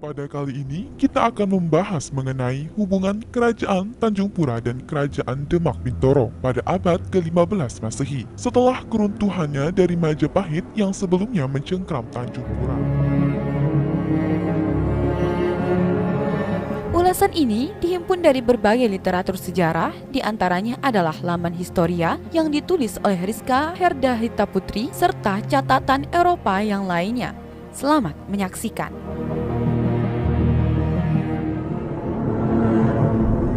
Pada kali ini, kita akan membahas mengenai hubungan Kerajaan Tanjung Pura dan Kerajaan Demak Bintoro pada abad ke-15 Masehi, setelah keruntuhannya dari Majapahit yang sebelumnya mencengkram Tanjung Pura. Ulasan ini dihimpun dari berbagai literatur sejarah, diantaranya adalah laman Historia yang ditulis oleh Rizka Herdahita Putri serta catatan Eropa yang lainnya. Selamat menyaksikan.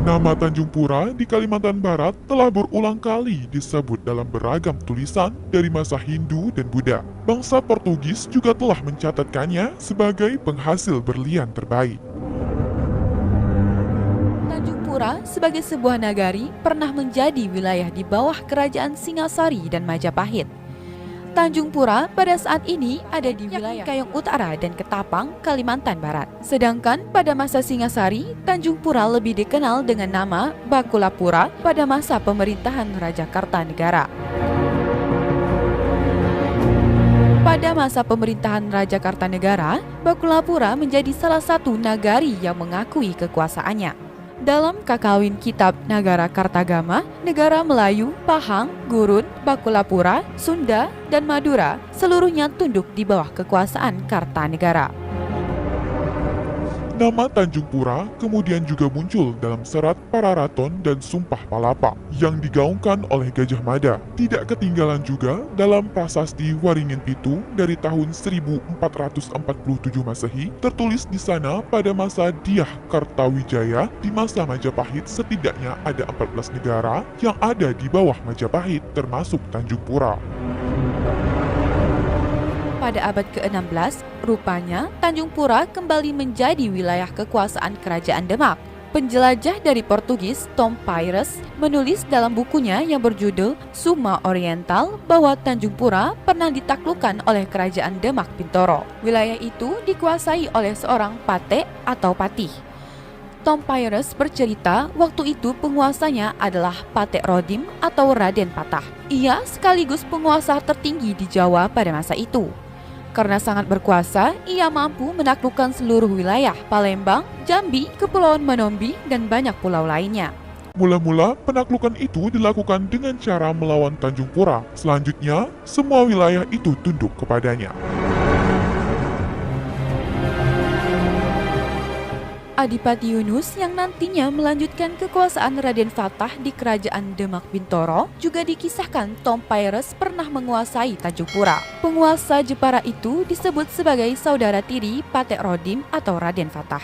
Nama Tanjung Pura di Kalimantan Barat telah berulang kali disebut dalam beragam tulisan dari masa Hindu dan Buddha. Bangsa Portugis juga telah mencatatkannya sebagai penghasil berlian terbaik. Tanjung Pura sebagai sebuah nagari pernah menjadi wilayah di bawah kerajaan Singasari dan Majapahit. Tanjung Pura pada saat ini ada di wilayah Kayong Utara dan Ketapang, Kalimantan Barat. Sedangkan pada masa Singasari, Tanjung Pura lebih dikenal dengan nama Bakulapura pada masa pemerintahan Raja Kartanegara. Pada masa pemerintahan Raja Kartanegara, Bakulapura menjadi salah satu nagari yang mengakui kekuasaannya. Dalam Kakawin Kitab Nagara Kartagama, negara Melayu, Pahang, Gurun, Bakulapura, Sunda, dan Madura seluruhnya tunduk di bawah kekuasaan Kartanegara. Nama Tanjung Pura kemudian juga muncul dalam serat Pararaton dan Sumpah Palapa yang digaungkan oleh Gajah Mada. Tidak ketinggalan juga dalam prasasti Waringin Pitu dari tahun 1447 Masehi, tertulis di sana pada masa Dyah Kartawijaya di masa Majapahit setidaknya ada 14 negara yang ada di bawah Majapahit termasuk Tanjung Pura. Pada abad ke-16, rupanya Tanjung Pura kembali menjadi wilayah kekuasaan Kerajaan Demak. Penjelajah dari Portugis, Tom Pires, menulis dalam bukunya yang berjudul Suma Oriental bahwa Tanjung Pura pernah ditaklukkan oleh Kerajaan Demak Bintoro. Wilayah itu dikuasai oleh seorang pate atau patih. Tom Pires bercerita waktu itu penguasanya adalah Patek Rodim atau Raden Patah. Ia sekaligus penguasa tertinggi di Jawa pada masa itu. Karena sangat berkuasa, ia mampu menaklukkan seluruh wilayah Palembang, Jambi, Kepulauan Manombi, dan banyak pulau lainnya. Mula-mula penaklukan itu dilakukan dengan cara melawan Tanjung Pura. Selanjutnya, semua wilayah itu tunduk kepadanya. Adipati Yunus yang nantinya melanjutkan kekuasaan Raden Fatah di Kerajaan Demak Bintoro juga dikisahkan Tom Pires pernah menguasai Tanjung Pura. Penguasa Jepara itu disebut sebagai saudara tiri Patek Rodim atau Raden Fatah.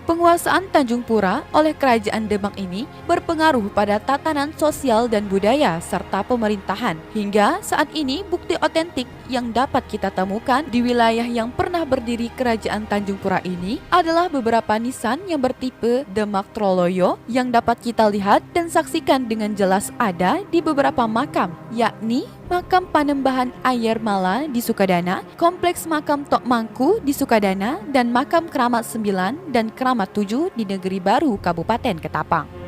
Penguasaan Tanjung Pura oleh Kerajaan Demak ini berpengaruh pada tatanan sosial dan budaya serta pemerintahan. Hingga saat ini bukti otentik yang dapat kita temukan di wilayah yang pernah berdiri Kerajaan Tanjung Pura ini adalah beberapa nisan yang bertipe Demak Troloyo yang dapat kita lihat dan saksikan dengan jelas ada di beberapa makam, yakni Makam Panembahan Ayer Mala di Sukadana, Kompleks Makam Tok Mangku di Sukadana, dan Makam Keramat 9 dan Keramat 7 di Negeri Baru, Kabupaten Ketapang.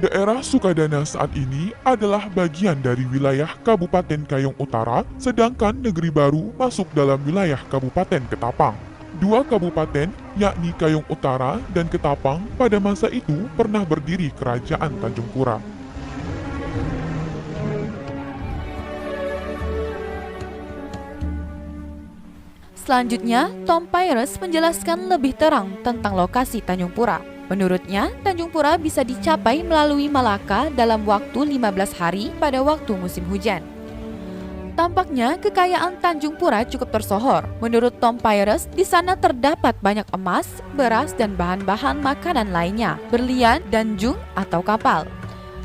Daerah Sukadana saat ini adalah bagian dari wilayah Kabupaten Kayong Utara, sedangkan Negeri Baru masuk dalam wilayah Kabupaten Ketapang. Dua kabupaten, yakni Kayong Utara dan Ketapang, pada masa itu pernah berdiri Kerajaan Tanjung Pura. Selanjutnya, Tom Pires menjelaskan lebih terang tentang lokasi Tanjung Pura. Menurutnya, Tanjung Pura bisa dicapai melalui Malaka dalam waktu 15 hari pada waktu musim hujan. Tampaknya kekayaan Tanjung Pura cukup tersohor. Menurut Tom Pires, di sana terdapat banyak emas, beras, dan bahan-bahan makanan lainnya, berlian, dan jung atau kapal.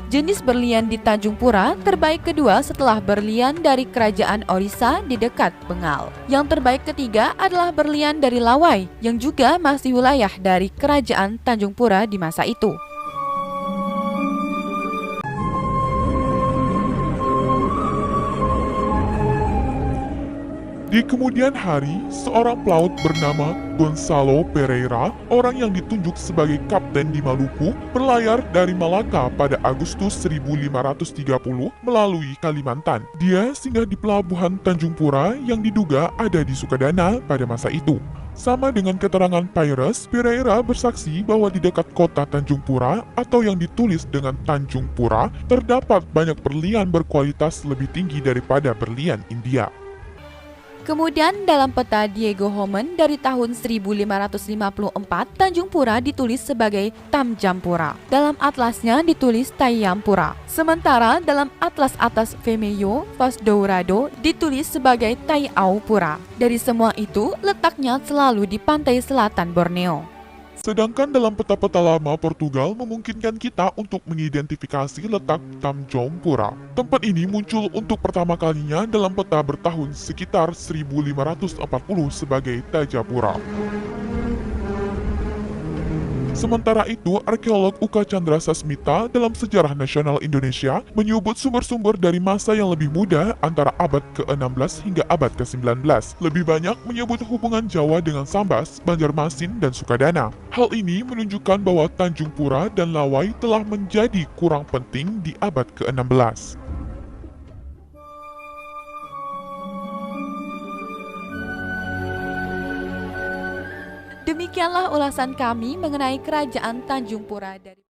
Jenis berlian di Tanjung Pura terbaik kedua setelah berlian dari Kerajaan Orissa di dekat Bengal. Yang terbaik ketiga adalah berlian dari Lawai yang juga masih wilayah dari Kerajaan Tanjung Pura di masa itu. Di kemudian hari, seorang pelaut bernama Gonzalo Pereira, orang yang ditunjuk sebagai kapten di Maluku, berlayar dari Malaka pada Agustus 1530 melalui Kalimantan. Dia singgah di pelabuhan Tanjung Pura yang diduga ada di Sukadana pada masa itu. Sama dengan keterangan Pyrrhus, Pereira bersaksi bahwa di dekat kota Tanjung Pura atau yang ditulis dengan Tanjung Pura, terdapat banyak berlian berkualitas lebih tinggi daripada berlian India. Kemudian dalam peta Diego Homem dari tahun 1554, Tanjung Pura ditulis sebagai Tamjampura. Dalam atlasnya ditulis Tayampura. Sementara dalam atlas atas Vermelho Vaz Dourado ditulis sebagai Taiaupura. Dari semua itu, letaknya selalu di pantai selatan Borneo. Sedangkan dalam peta-peta lama Portugal memungkinkan kita untuk mengidentifikasi letak Tanjung Pura. Tempat ini muncul untuk pertama kalinya dalam peta bertahun sekitar 1540 sebagai Tajapura. Sementara itu, arkeolog Uka Chandra Sasmita dalam Sejarah Nasional Indonesia menyebut sumber-sumber dari masa yang lebih muda antara abad ke-16 hingga abad ke-19. Lebih banyak menyebut hubungan Jawa dengan Sambas, Banjarmasin, dan Sukadana. Hal ini menunjukkan bahwa Tanjung Pura dan Lawai telah menjadi kurang penting di abad ke-16. Demikianlah ulasan kami mengenai Kerajaan Tanjung Pura dari